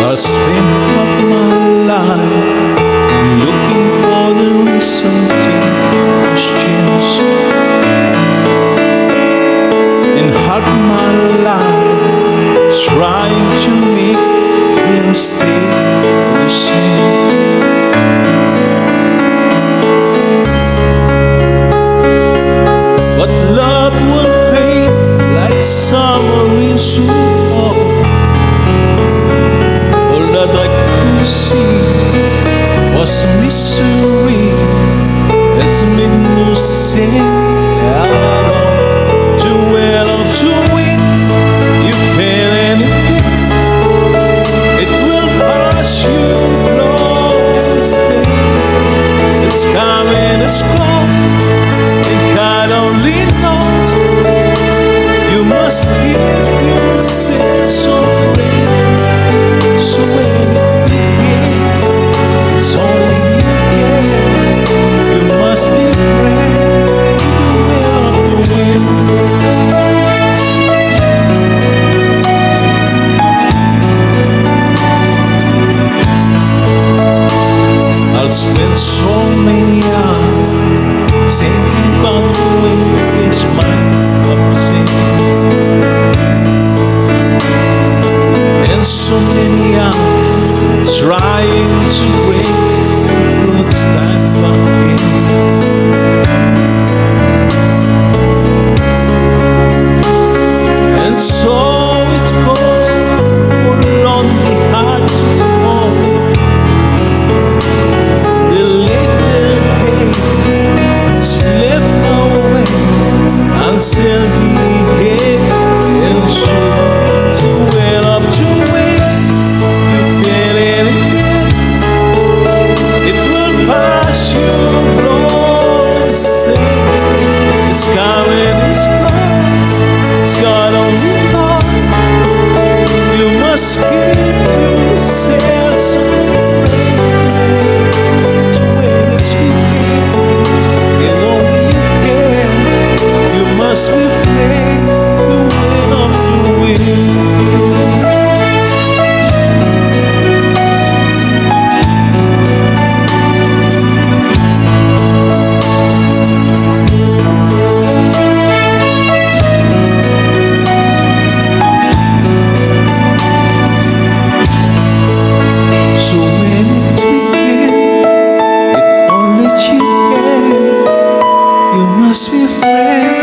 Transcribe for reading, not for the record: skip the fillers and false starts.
I spent half my life looking for the reason to questions, and half my life trying to make them stay the same. But love will fade like summer in fall. All that I could see was misery, as made no sense at all. To well or to win, you fail anything. It will pass you, blow and stay. It's coming, it's gone, and God only knows. You must give yourself some praise. So when it begins, it's only you can. You must be brave, you will win. I'll spend so many hours thinking about the way this might upset, and so many hours trying to break good time again. And so it goes for lonely hearts to fall. They let their pain slip away until he gave and showed to well up to win. You feel anything, it will pass you, blow and say. It's coming, it's gone, it's God only knows. You must give yourself some praise. To when it's begin, and only you can. You must be brave, the win of the win. So when it's begin, it only you can. You must be brave.